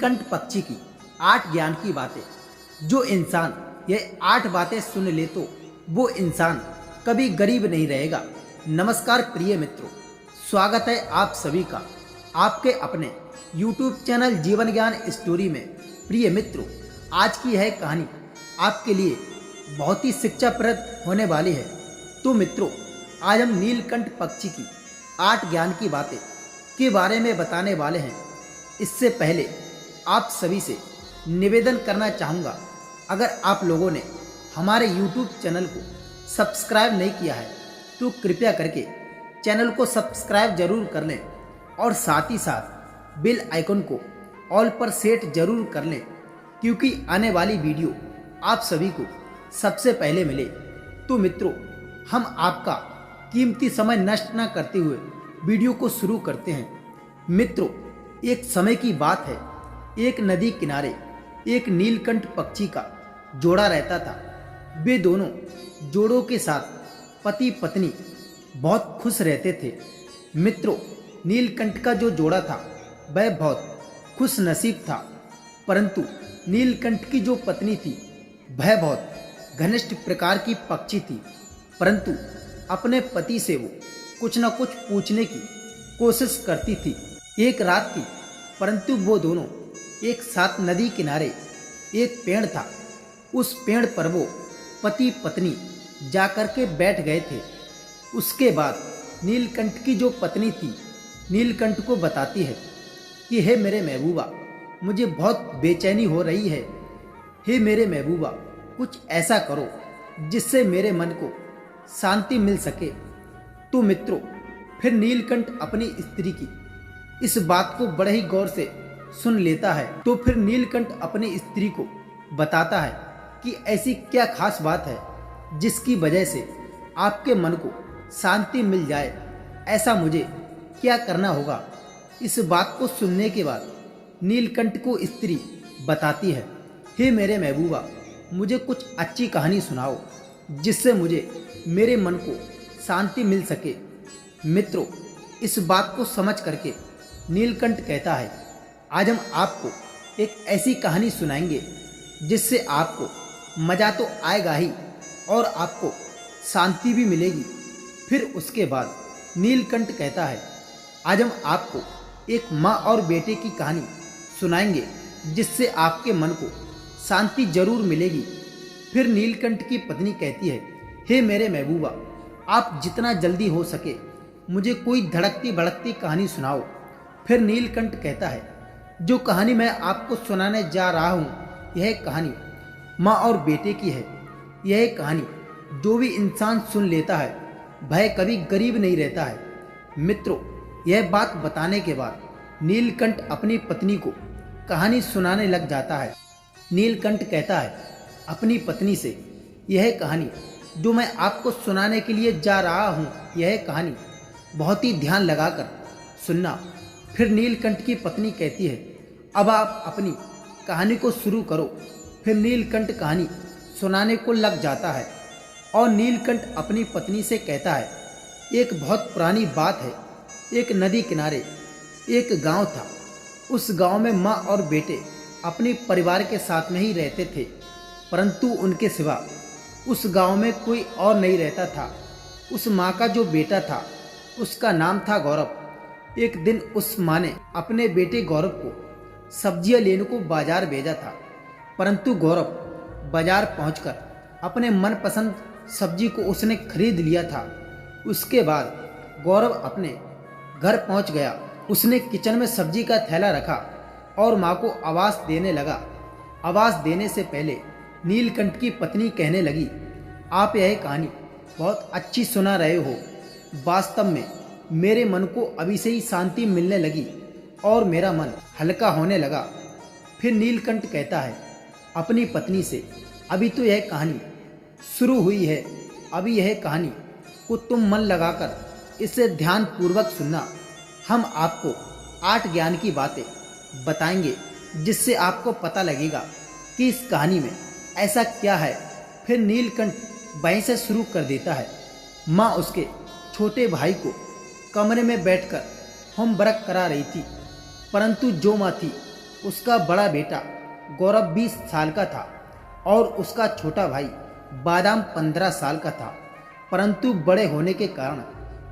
नीलकंठ पक्षी की 8 ज्ञान की बातें। जो इंसान ये 8 बातें सुन ले तो वो इंसान कभी गरीब नहीं रहेगा। नमस्कार प्रिय मित्रों, स्वागत है आप सभी का आपके अपने YouTube चैनल जीवन ज्ञान स्टोरी में। प्रिय मित्रों, आज की यह कहानी आपके लिए बहुत ही शिक्षाप्रद होने वाली है। तो मित्रों, आज हम नीलकंठ पक्षी की 8 ज्ञान की बातें के बारे में बताने वाले हैं। इससे पहले आप सभी से निवेदन करना चाहूँगा, अगर आप लोगों ने हमारे YouTube चैनल को सब्सक्राइब नहीं किया है तो कृपया करके चैनल को सब्सक्राइब जरूर कर लें और साथ ही साथ बेल आइकन को ऑल पर सेट जरूर कर लें, क्योंकि आने वाली वीडियो आप सभी को सबसे पहले मिले। तो मित्रों, हम आपका कीमती समय नष्ट न करते हुए वीडियो को शुरू करते हैं। मित्रों, एक समय की बात है, एक नदी किनारे एक नीलकंठ पक्षी का जोड़ा रहता था। वे दोनों जोड़ों के साथ पति पत्नी बहुत खुश रहते थे। मित्रों, नीलकंठ का जो जोड़ा था वह बहुत खुश नसीब था, परंतु नीलकंठ की जो पत्नी थी वह बहुत घनिष्ठ प्रकार की पक्षी थी, परंतु अपने पति से वो कुछ न कुछ पूछने की कोशिश करती थी। एक रात थी, परंतु वो दोनों एक साथ नदी किनारे एक पेड़ था, उस पेड़ पर वो पति पत्नी जाकर के बैठ गए थे। उसके बाद नीलकंठ की जो पत्नी थी नीलकंठ को बताती है कि हे मेरे महबूबा, मुझे बहुत बेचैनी हो रही है। हे मेरे महबूबा, कुछ ऐसा करो जिससे मेरे मन को शांति मिल सके। तो मित्रों, फिर नीलकंठ अपनी स्त्री की इस बात को बड़े ही गौर से सुन लेता है। तो फिर नीलकंठ अपनी स्त्री को बताता है कि ऐसी क्या खास बात है जिसकी वजह से आपके मन को शांति मिल जाए, ऐसा मुझे क्या करना होगा। इस बात को सुनने के बाद नीलकंठ को स्त्री बताती है, हे मेरे महबूबा, मुझे कुछ अच्छी कहानी सुनाओ जिससे मुझे मेरे मन को शांति मिल सके। मित्रों, इस बात को समझ करके नीलकंठ कहता है, आज हम आपको एक ऐसी कहानी सुनाएंगे जिससे आपको मज़ा तो आएगा ही और आपको शांति भी मिलेगी। फिर उसके बाद नीलकंठ कहता है, आज हम आपको एक माँ और बेटे की कहानी सुनाएंगे जिससे आपके मन को शांति जरूर मिलेगी। फिर नीलकंठ की पत्नी कहती है, हे मेरे महबूबा, आप जितना जल्दी हो सके मुझे कोई धड़कती भड़कती कहानी सुनाओ। फिर नीलकंठ कहता है, जो कहानी मैं आपको सुनाने जा रहा हूँ यह कहानी माँ और बेटे की है। यह कहानी जो भी इंसान सुन लेता है वह कभी गरीब नहीं रहता है। मित्रों, यह बात बताने के बाद नीलकंठ अपनी पत्नी को कहानी सुनाने लग जाता है। नीलकंठ कहता है अपनी पत्नी से, यह कहानी जो मैं आपको सुनाने के लिए जा रहा हूँ यह कहानी बहुत ही ध्यान लगाकर सुनना। फिर नीलकंठ की पत्नी कहती है, अब आप अपनी कहानी को शुरू करो। फिर नीलकंठ कहानी सुनाने को लग जाता है और नीलकंठ अपनी पत्नी से कहता है, एक बहुत पुरानी बात है, एक नदी किनारे एक गांव था। उस गांव में माँ और बेटे अपने परिवार के साथ में ही रहते थे, परंतु उनके सिवा उस गांव में कोई और नहीं रहता था। उस माँ का जो बेटा था उसका नाम था गौरव। एक दिन उस माँ ने अपने बेटे गौरव को सब्जियां लेने को बाजार भेजा था, परंतु गौरव बाजार पहुंचकर अपने मनपसंद सब्जी को उसने खरीद लिया था। उसके बाद गौरव अपने घर पहुंच गया। उसने किचन में सब्जी का थैला रखा और माँ को आवाज़ देने लगा। आवाज़ देने से पहले नीलकंठ की पत्नी कहने लगी, आप यह कहानी बहुत अच्छी सुना रहे हो। वास्तव में मेरे मन को अभी से ही शांति मिलने लगी और मेरा मन हल्का होने लगा। फिर नीलकंठ कहता है अपनी पत्नी से, अभी तो यह कहानी शुरू हुई है, अभी यह कहानी को तुम मन लगाकर इसे ध्यानपूर्वक सुनना। हम आपको 8 ज्ञान की बातें बताएंगे जिससे आपको पता लगेगा कि इस कहानी में ऐसा क्या है। फिर नीलकंठ वहीं से शुरू कर देता है। माँ उसके छोटे भाई को कमरे में बैठकर होमवर्क करा रही थी, परंतु जो माँ थी उसका बड़ा बेटा गौरव 20 साल का था और उसका छोटा भाई बादाम 15 साल का था। परंतु बड़े होने के कारण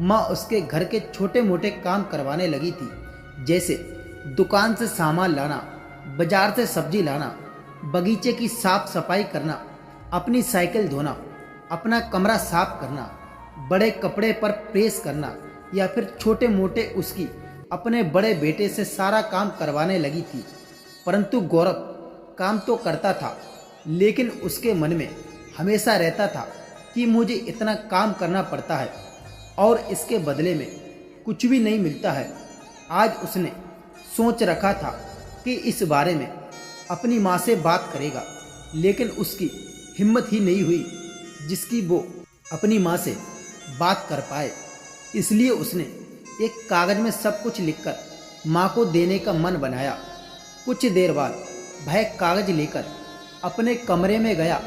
माँ उसके घर के छोटे मोटे काम करवाने लगी थी, जैसे दुकान से सामान लाना, बाजार से सब्जी लाना, बगीचे की साफ सफाई करना, अपनी साइकिल धोना, अपना कमरा साफ करना, बड़े कपड़े पर प्रेस करना या फिर छोटे मोटे उसकी अपने बड़े बेटे से सारा काम करवाने लगी थी। परंतु गौरव काम तो करता था, लेकिन उसके मन में हमेशा रहता था कि मुझे इतना काम करना पड़ता है और इसके बदले में कुछ भी नहीं मिलता है। आज उसने सोच रखा था कि इस बारे में अपनी माँ से बात करेगा, लेकिन उसकी हिम्मत ही नहीं हुई जिसकी वो अपनी माँ से बात कर पाए। इसलिए उसने एक कागज़ में सब कुछ लिखकर माँ को देने का मन बनाया। कुछ देर बाद वह कागज़ लेकर अपने कमरे में गया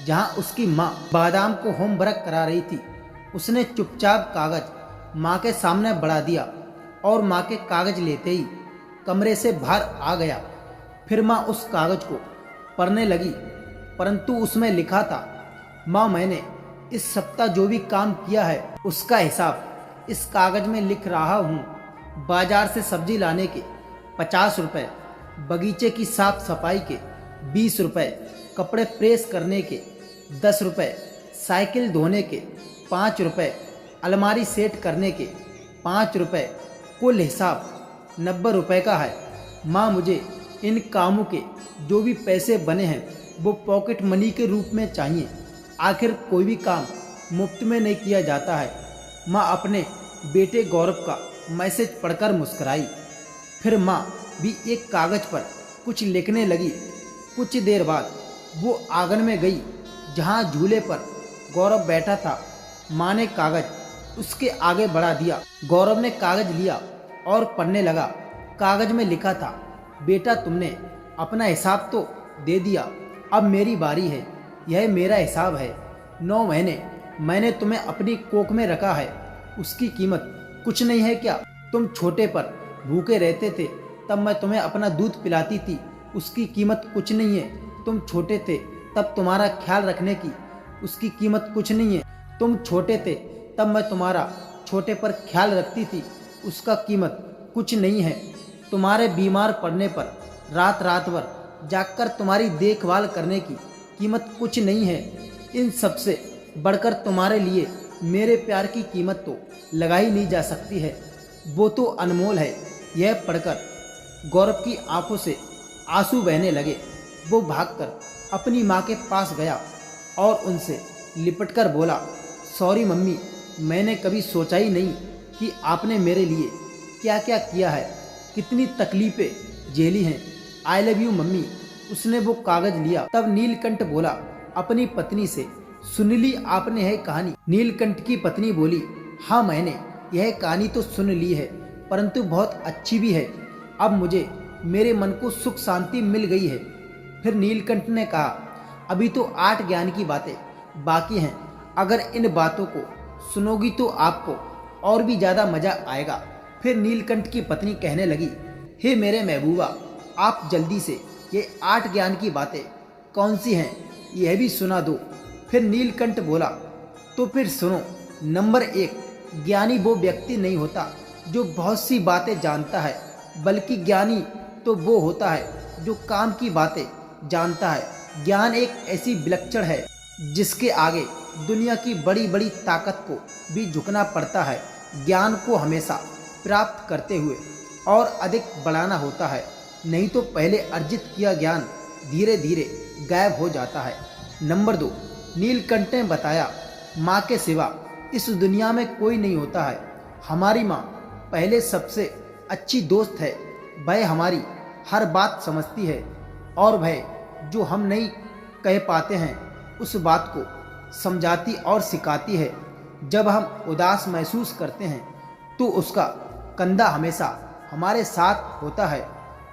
जहाँ उसकी माँ बादाम को होमवर्क करा रही थी। उसने चुपचाप कागज़ माँ के सामने बढ़ा दिया और माँ के कागज़ लेते ही कमरे से बाहर आ गया। फिर माँ उस कागज़ को पढ़ने लगी, परंतु उसमें लिखा था, माँ मैंने इस सप्ताह जो भी काम किया है उसका हिसाब इस कागज़ में लिख रहा हूँ। बाजार से सब्जी लाने के 50 रुपये, बगीचे की साफ सफाई के 20 रुपये, कपड़े प्रेस करने के 10 रुपये, साइकिल धोने के 5 रुपये, अलमारी सेट करने के 5 रुपये, कुल हिसाब 90 रुपये का है। माँ मुझे इन कामों के जो भी पैसे बने हैं वो पॉकेट मनी के रूप में चाहिए। आखिर कोई भी काम मुफ्त में नहीं किया जाता है। माँ अपने बेटे गौरव का मैसेज पढ़कर मुस्कुराई। फिर माँ भी एक कागज़ पर कुछ लिखने लगी। कुछ देर बाद वो आंगन में गई जहाँ झूले पर गौरव बैठा था। माँ ने कागज़ उसके आगे बढ़ा दिया। गौरव ने कागज़ लिया और पढ़ने लगा। कागज़ में लिखा था, बेटा तुमने अपना हिसाब तो दे दिया, अब मेरी बारी है। यह मेरा हिसाब है। 9 महीने मैंने तुम्हें अपनी कोख में रखा है, उसकी कीमत कुछ नहीं है क्या? तुम छोटे पर भूखे रहते थे तब मैं तुम्हें अपना दूध पिलाती थी, उसकी कीमत कुछ नहीं है। तुम छोटे थे तब तुम्हारा ख्याल रखने की उसकी कीमत कुछ नहीं है। तुम छोटे थे तब मैं तुम्हारा छोटे पर ख्याल रखती थी, उसका कीमत कुछ नहीं है। तुम्हारे बीमार पड़ने पर रात रात भर जागकर तुम्हारी देखभाल करने की कीमत कुछ नहीं है। इन सब से बढ़कर तुम्हारे लिए मेरे प्यार की कीमत तो लगाई नहीं जा सकती है, वो तो अनमोल है। यह पढ़कर गौरव की आंखों से आंसू बहने लगे। वो भागकर अपनी माँ के पास गया और उनसे लिपटकर बोला, सॉरी मम्मी, मैंने कभी सोचा ही नहीं कि आपने मेरे लिए क्या क्या किया है, कितनी तकलीफ़ें झेली हैं। I love you mummy. उसने वो कागज़ लिया। तब नीलकंठ बोला अपनी पत्नी से, सुन ली आपने यह कहानी? नीलकंठ की पत्नी बोली, हाँ मैंने यह कहानी तो सुन ली है, परंतु बहुत अच्छी भी है। अब मुझे मेरे मन को सुख शांति मिल गई है। फिर नीलकंठ ने कहा, अभी तो 8 ज्ञान की बातें बाकी हैं। अगर इन बातों को सुनोगी तो आपको और भी ज़्यादा मज़ा आएगा। फिर नीलकंठ की पत्नी कहने लगी, हे मेरे महबूबा, आप जल्दी से ये 8 ज्ञान की बातें कौन सी हैं यह भी सुना दो। फिर नीलकंठ बोला, तो फिर सुनो। नंबर 1, ज्ञानी वो व्यक्ति नहीं होता जो बहुत सी बातें जानता है, बल्कि ज्ञानी तो वो होता है जो काम की बातें जानता है। ज्ञान एक ऐसी विलक्षण है जिसके आगे दुनिया की बड़ी बड़ी ताकत को भी झुकना पड़ता है। ज्ञान को हमेशा प्राप्त करते हुए और अधिक बढ़ाना होता है, नहीं तो पहले अर्जित किया ज्ञान धीरे धीरे गायब हो जाता है। नंबर 2, नीलकंठ ने बताया, माँ के सिवा इस दुनिया में कोई नहीं होता है। हमारी माँ पहले सबसे अच्छी दोस्त है। वह हमारी हर बात समझती है और वह जो हम नहीं कह पाते हैं उस बात को समझाती और सिखाती है। जब हम उदास महसूस करते हैं तो उसका कंधा हमेशा हमारे साथ होता है।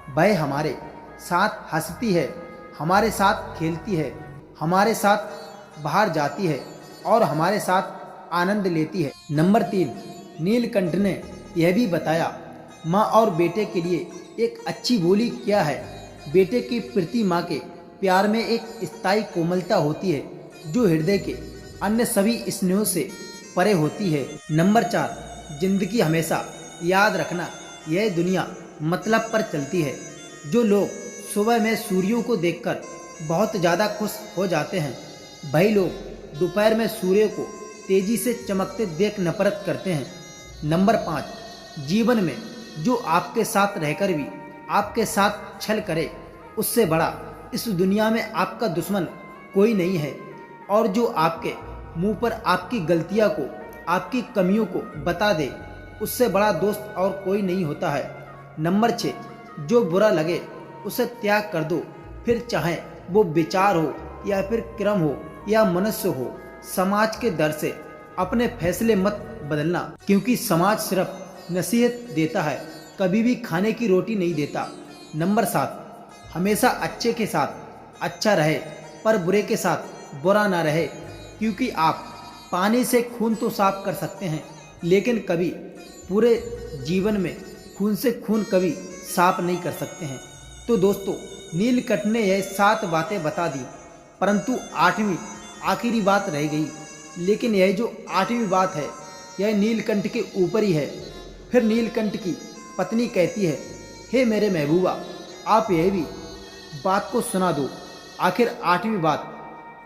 वह हमारे साथ हंसती है, हमारे साथ खेलती है, हमारे साथ बाहर जाती है और हमारे साथ आनंद लेती है। नंबर 3, नीलकंठ ने यह भी बताया, माँ और बेटे के लिए एक अच्छी बोली क्या है? बेटे के प्रति माँ के प्यार में एक स्थायी कोमलता होती है जो हृदय के अन्य सभी स्नेहों से परे होती है। नंबर 4, जिंदगी हमेशा याद रखना, यह दुनिया मतलब पर चलती है। जो लोग सुबह में सूर्यों को देखकर बहुत ज़्यादा खुश हो जाते हैं, वही लोग दोपहर में सूर्य को तेजी से चमकते देख नफरत करते हैं। नंबर 5, जीवन में जो आपके साथ रहकर भी आपके साथ छल करे, उससे बड़ा इस दुनिया में आपका दुश्मन कोई नहीं है। और जो आपके मुंह पर आपकी गलतियां को, आपकी कमियों को बता दे, उससे बड़ा दोस्त और कोई नहीं होता है। नंबर 6, जो बुरा लगे उसे त्याग कर दो, फिर चाहे वो विचार हो या फिर क्रम हो या मनुष्य हो। समाज के डर से अपने फैसले मत बदलना, क्योंकि समाज सिर्फ नसीहत देता है, कभी भी खाने की रोटी नहीं देता। नंबर 7, हमेशा अच्छे के साथ अच्छा रहे पर बुरे के साथ बुरा ना रहे, क्योंकि आप पानी से खून तो साफ कर सकते हैं, लेकिन कभी पूरे जीवन में खून से खून कभी साफ नहीं कर सकते हैं। तो दोस्तों, नीलकंठ ने यह 7 बातें बता दी, परंतु 8वीं आखिरी बात रह गई। लेकिन यह जो 8वीं बात है, यह नीलकंठ के ऊपर ही है। फिर नीलकंठ की पत्नी कहती है, हे मेरे महबूबा, आप यह भी बात को सुना दो, आखिर 8वीं बात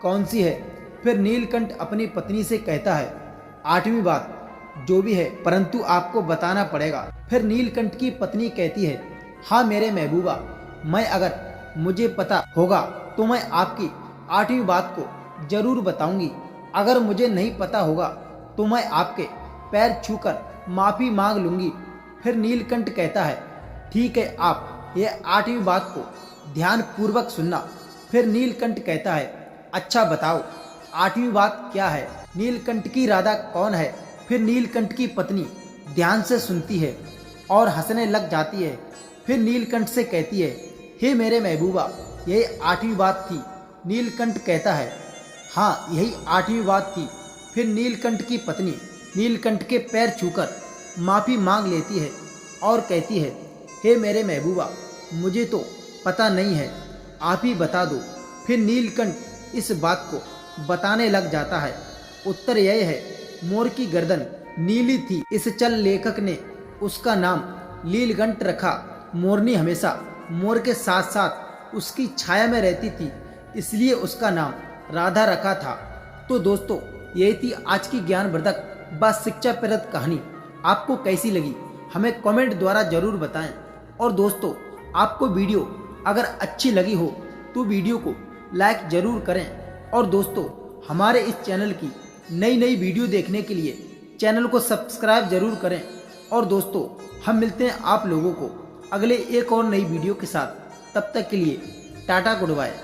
कौन सी है? फिर नीलकंठ अपनी पत्नी से कहता है, 8वीं बात जो भी है, परंतु आपको बताना पड़ेगा। फिर नीलकंठ की पत्नी कहती है, हाँ मेरे महबूबा, मैं अगर मुझे पता होगा तो मैं आपकी 8वीं बात को जरूर बताऊंगी। अगर मुझे नहीं पता होगा तो मैं आपके पैर छूकर माफ़ी मांग लूंगी। फिर नीलकंठ कहता है, ठीक है, आप यह 8वीं बात को ध्यान पूर्वक सुनना। फिर नीलकंठ कहता है, अच्छा बताओ 8वीं बात क्या है? नीलकंठ की राधा कौन है? फिर नीलकंठ की पत्नी ध्यान से सुनती है और हंसने लग जाती है। फिर नीलकंठ से कहती है, हे मेरे महबूबा, यही 8वीं बात थी। नीलकंठ कहता है, हाँ यही 8वीं बात थी। फिर नीलकंठ की पत्नी नीलकंठ के पैर छूकर माफ़ी मांग लेती है और कहती है, हे मेरे महबूबा, मुझे तो पता नहीं है, आप ही बता दो। फिर नीलकंठ इस बात को बताने लग जाता है। उत्तर यह है, मोर की गर्दन नीली थी, इस चल लेखक ने उसका नाम नीलकंठ रखा। मोरनी हमेशा मोर के साथ साथ उसकी छाया में रहती थी, इसलिए उसका नाम राधा रखा था। तो दोस्तों, यही थी आज की ज्ञानवर्धक व शिक्षाप्रद कहानी। आपको कैसी लगी हमें कमेंट द्वारा जरूर बताएं। और दोस्तों, आपको वीडियो अगर अच्छी लगी हो तो वीडियो को लाइक जरूर करें। और दोस्तों, हमारे इस चैनल की नई नई वीडियो देखने के लिए चैनल को सब्सक्राइब जरूर करें। और दोस्तों, हम मिलते हैं आप लोगों को अगले एक और नई वीडियो के साथ। तब तक के लिए टाटा गुड बाय।